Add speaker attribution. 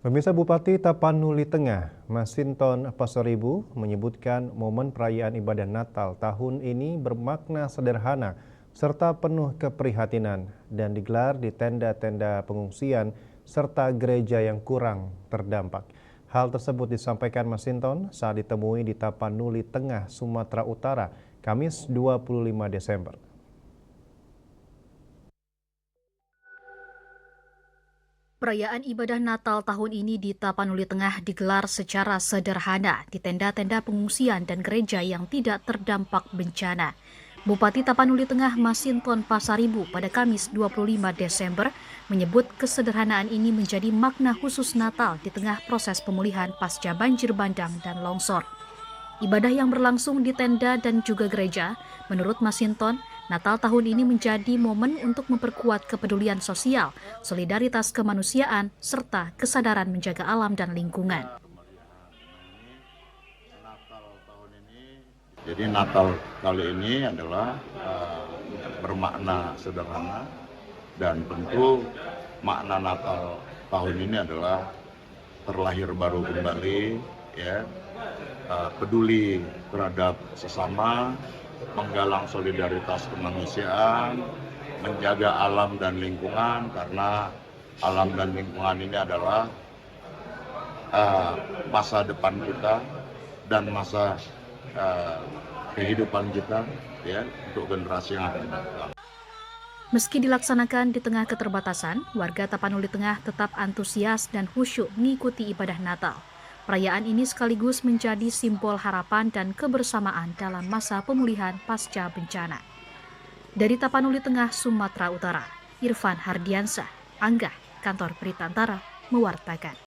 Speaker 1: Pemirsa, Bupati Tapanuli Tengah, Masinton Pasaribu, menyebutkan momen perayaan ibadah Natal tahun ini bermakna sederhana serta penuh keprihatinan dan digelar di tenda-tenda pengungsian serta gereja yang kurang terdampak. Hal tersebut disampaikan Masinton saat ditemui di Tapanuli Tengah, Sumatera Utara, Kamis 25 Desember.
Speaker 2: Perayaan ibadah Natal tahun ini di Tapanuli Tengah digelar secara sederhana di tenda-tenda pengungsian dan gereja yang tidak terdampak bencana. Bupati Tapanuli Tengah Masinton Pasaribu pada Kamis 25 Desember menyebut kesederhanaan ini menjadi makna khusus Natal di tengah proses pemulihan pasca banjir bandang dan longsor. Ibadah yang berlangsung di tenda dan juga gereja, menurut Masinton, Natal tahun ini menjadi momen untuk memperkuat kepedulian sosial, solidaritas kemanusiaan, serta kesadaran menjaga alam dan lingkungan.
Speaker 3: Jadi Natal kali ini adalah bermakna sederhana, dan tentu makna Natal tahun ini adalah terlahir baru kembali, ya, peduli terhadap sesama, menggalang solidaritas kemanusiaan, menjaga alam dan lingkungan, karena alam dan lingkungan ini adalah masa depan kita dan masa kehidupan kita, ya, untuk generasi yang akan datang.
Speaker 2: Meski dilaksanakan di tengah keterbatasan, warga Tapanuli Tengah tetap antusias dan khusyuk mengikuti ibadah Natal. Perayaan ini sekaligus menjadi simbol harapan dan kebersamaan dalam masa pemulihan pasca bencana. Dari Tapanuli Tengah, Sumatera Utara, Irfan Hardiansyah, Anggah, Kantor Berita Antara, mewartakan.